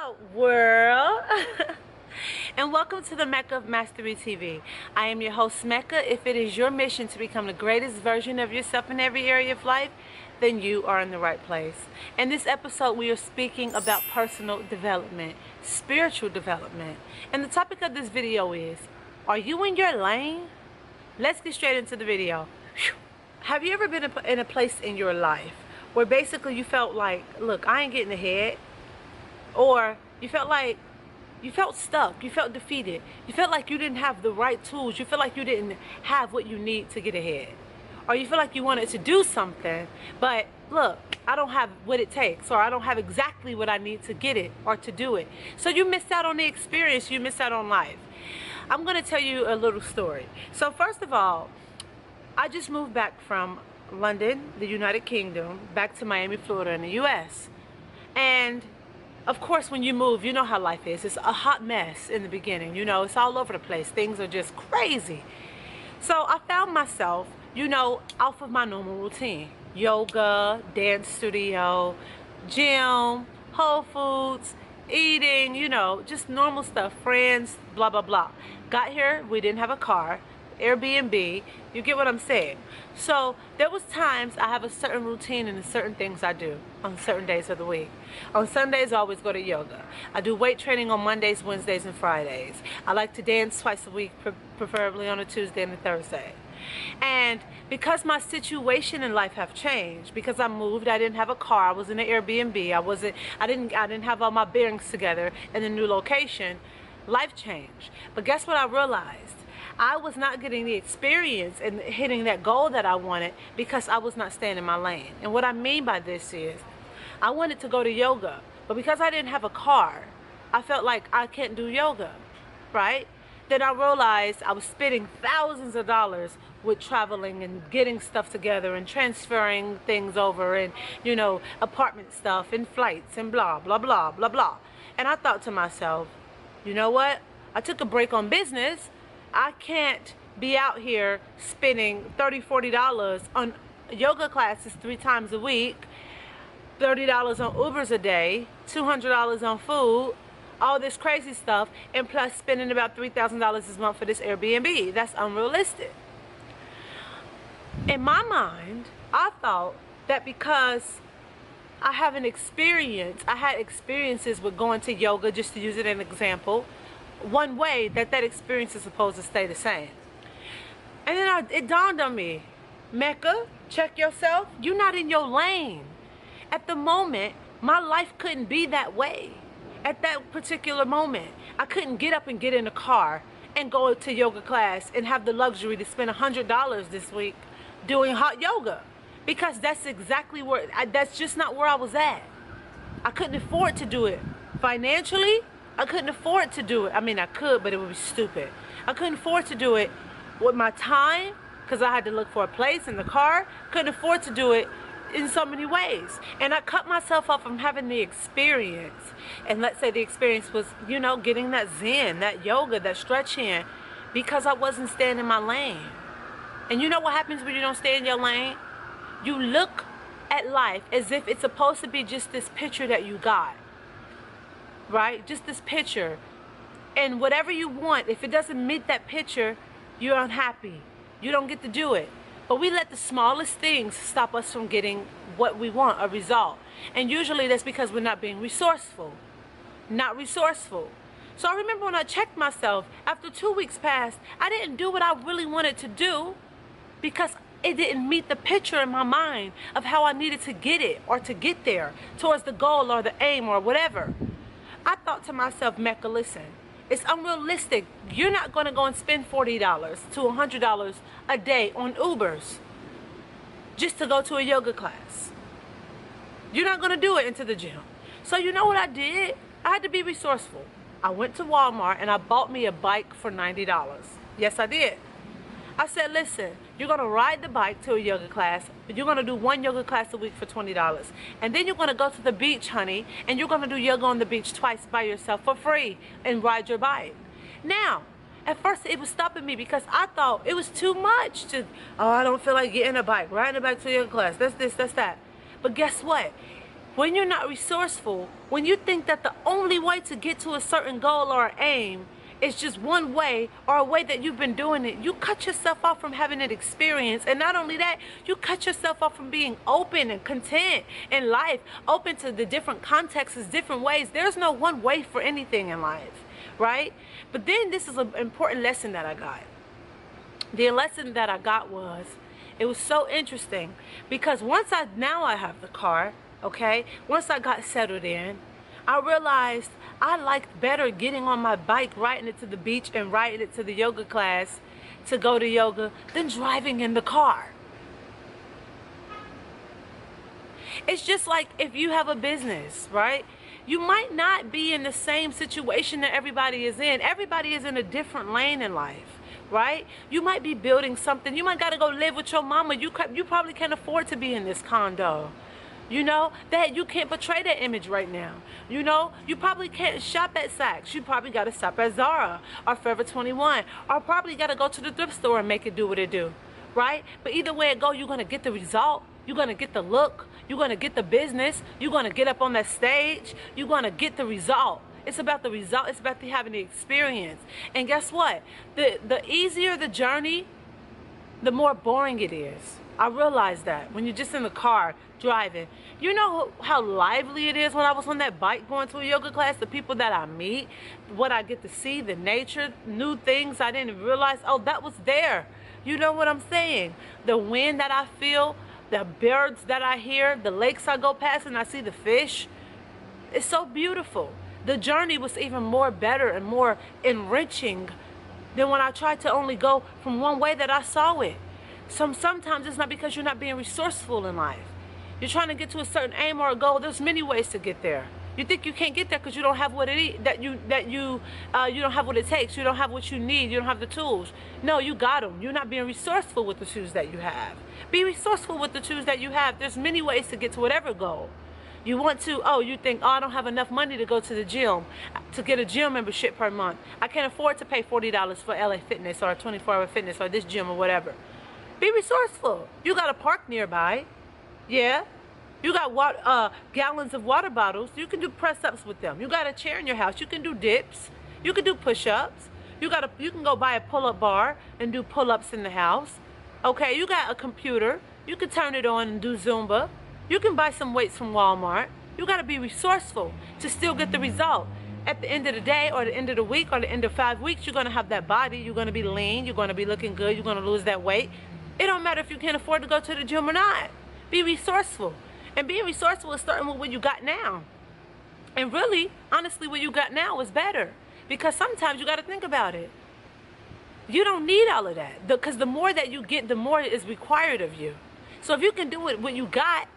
up, world? And welcome to the Mecca of Mastery TV. I am your host, Mecca. If it is your mission to become the greatest version of yourself in every area of life, then you are in the right place. In this episode, we are speaking about personal development, spiritual development. And the topic of this video is, are you in your lane? Let's get straight into the video. Whew. Have you ever been in a place in your life where basically you felt like, look, I ain't getting ahead? Or you felt stuck, you felt defeated, you felt like you didn't have the right tools, you feel like you didn't have what you need to get ahead, or you feel like you wanted to do something, but look, I don't have what it takes, or I don't have exactly what I need to get it or to do it. So you missed out on the experience, you missed out on life. I'm going to tell you a little story. So first of all, I just moved back from London, the United Kingdom, back to Miami, Florida in the US. And of course, when you move, you know how life is. It's a hot mess in the beginning. You know, it's all over the place. Things are just crazy. So I found myself, you know, off of my normal routine. Yoga, dance studio, gym, Whole Foods, eating, you know, just normal stuff. Friends, blah, blah, blah. Got here, we didn't have a car. Airbnb, you get what I'm saying. So there was times I have a certain routine and certain things I do on certain days of the week. On Sundays I always go to yoga. I do weight training on Mondays, Wednesdays, and Fridays. I like to dance twice a week, preferably on a Tuesday and a Thursday. And because my situation in life have changed, because I moved, I didn't have a car, I was in an Airbnb, I didn't have all my bearings together in the new location, life changed. But guess what I realized? I was not getting the experience and hitting that goal that I wanted because I was not staying in my lane. And what I mean by this is, I wanted to go to yoga, but because I didn't have a car, I felt like I can't do yoga, right? Then I realized I was spending thousands of dollars with traveling and getting stuff together and transferring things over and, you know, apartment stuff and flights and blah, blah, blah, blah, blah. And I thought to myself, you know what? I took a break on business. I can't be out here spending $30, $40 on yoga classes 3 times a week, $30 on Ubers a day, $200 on food, all this crazy stuff, and plus spending about $3,000 this month for this Airbnb. That's unrealistic. In my mind, I thought that because I have an experience, I had experiences with going to yoga, just to use it as an example, one way that experience is supposed to stay the same. And then it dawned on me, Mecca, check yourself. You're not in your lane. At the moment, my life couldn't be that way. At that particular moment, I couldn't get up and get in a car and go to yoga class and have the luxury to spend $100 this week doing hot yoga, because that's exactly where, that's just not where I was at. I couldn't afford to do it financially. I couldn't afford to do it. I mean, I could, but it would be stupid. I couldn't afford to do it with my time because I had to look for a place in the car. Couldn't afford to do it in so many ways. And I cut myself off from having the experience. And let's say the experience was, you know, getting that zen, that yoga, that stretching, because I wasn't staying in my lane. And you know what happens when you don't stay in your lane? You look at life as if it's supposed to be just this picture that you got. Right? Just this picture. And whatever you want, if it doesn't meet that picture, you're unhappy. You don't get to do it. But we let the smallest things stop us from getting what we want, a result. And usually that's because we're not being resourceful. Not resourceful. So I remember when I checked myself, after 2 weeks passed, I didn't do what I really wanted to do because it didn't meet the picture in my mind of how I needed to get it or to get there towards the goal or the aim or whatever. I thought to myself, Mecca, listen, it's unrealistic. You're not going to go and spend $40 to $100 a day on Ubers just to go to a yoga class. You're not going to do it into the gym. So you know what I did? I had to be resourceful. I went to Walmart and I bought me a bike for $90. Yes, I did. I said, listen, you're going to ride the bike to a yoga class, but you're going to do 1 yoga class a week for $20. And then you're going to go to the beach, honey, and you're going to do yoga on the beach twice by yourself for free and ride your bike. Now, at first it was stopping me because I thought it was too much to, oh, I don't feel like getting a bike, riding a bike to a yoga class, that's this, that's that. But guess what? When you're not resourceful, when you think that the only way to get to a certain goal or aim is just one way, or a way that you've been doing it, you cut yourself off from having an experience. And not only that, you cut yourself off from being open and content in life, open to the different contexts, different ways. There's no one way for anything in life, right? But then this is an important lesson that I got. The lesson that I got was, it was so interesting, because now I have the car, okay? Once I got settled in, I realized I liked better getting on my bike, riding it to the beach and riding it to the yoga class to go to yoga than driving in the car. It's just like if you have a business, right? You might not be in the same situation that everybody is in. Everybody is in a different lane in life, right? You might be building something. You might got to go live with your mama. You probably can't afford to be in this condo. You know, that you can't portray that image right now. You know, you probably can't shop at Saks. You probably got to shop at Zara or Forever 21, or probably got to go to the thrift store and make it do what it do, right? But either way it go, you're going to get the result. You're going to get the look. You're going to get the business. You're going to get up on that stage. You're going to get the result. It's about the result. It's about having the experience. And guess what? The easier the journey, the more boring it is. I realized that when you're just in the car driving. You know how lively it is when I was on that bike going to a yoga class, the people that I meet, what I get to see, the nature, new things I didn't realize, oh, that was there. You know what I'm saying? The wind that I feel, the birds that I hear, the lakes I go past and I see the fish. It's so beautiful. The journey was even more better and more enriching than when I tried to only go from one way that I saw it. Sometimes it's not because you're not being resourceful in life. You're trying to get to a certain aim or a goal. There's many ways to get there. You think you can't get there because you don't have what it is, you don't have what it takes. You don't have what you need. You don't have the tools. No, you got them. You're not being resourceful with the tools that you have. Be resourceful with the tools that you have. There's many ways to get to whatever goal. You want to, you think, I don't have enough money to go to the gym, to get a gym membership per month. I can't afford to pay $40 for LA Fitness or 24-hour Fitness or this gym or whatever. Be resourceful. You got a park nearby. Yeah. You got gallons of water bottles. You can do press-ups with them. You got a chair in your house. You can do dips. You can do push-ups. You can go buy a pull-up bar and do pull-ups in the house. Okay, you got a computer. You can turn it on and do Zumba. You can buy some weights from Walmart. You got to be resourceful to still get the result. At the end of the day or the end of the week or the end of 5 weeks, you're going to have that body. You're going to be lean. You're going to be looking good. You're going to lose that weight. It don't matter if you can't afford to go to the gym or not. Be resourceful. And being resourceful is starting with what you got now. And really, honestly, what you got now is better. Because sometimes you got to think about it. You don't need all of that. Because the more that you get, the more is required of you. So if you can do it what you got,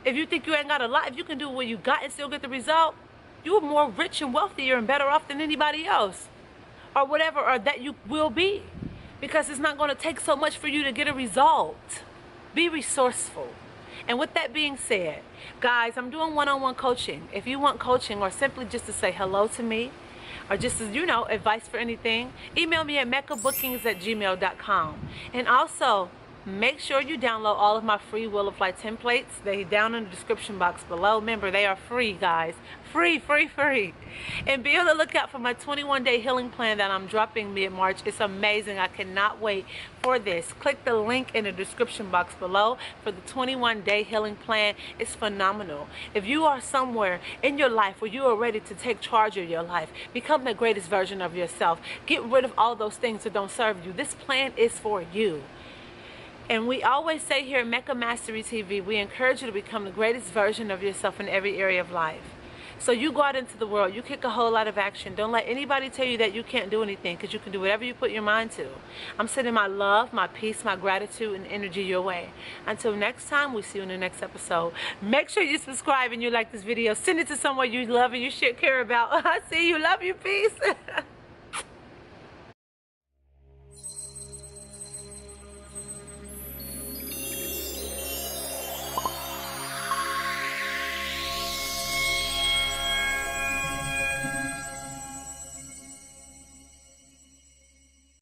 if you think you ain't got a lot, if you can do what you got and still get the result, you're more rich and wealthier and better off than anybody else. Or whatever, or that you will be. Because it's not going to take so much for you to get a result. Be resourceful. And with that being said, guys, I'm doing one-on-one coaching. If you want coaching or simply just to say hello to me, or just as advice for anything, email me at meccabookings@gmail.com. And also, make sure you download all of my free Wheel of Life templates. They're down in the description box below. Remember, they are free, guys. Free, free, free. And be on the lookout for my 21-day healing plan that I'm dropping mid-March. It's amazing. I cannot wait for this. Click the link in the description box below for the 21-day healing plan. It's phenomenal. If you are somewhere in your life where you are ready to take charge of your life, become the greatest version of yourself, get rid of all those things that don't serve you, this plan is for you. And we always say here at Mecca Mastery TV, we encourage you to become the greatest version of yourself in every area of life. So you go out into the world, you kick a whole lot of action. Don't let anybody tell you that you can't do anything, because you can do whatever you put your mind to. I'm sending my love, my peace, my gratitude, and energy your way. Until next time, we'll see you in the next episode. Make sure you subscribe and you like this video. Send it to someone you love and you should care about. I see you. Love you. Peace.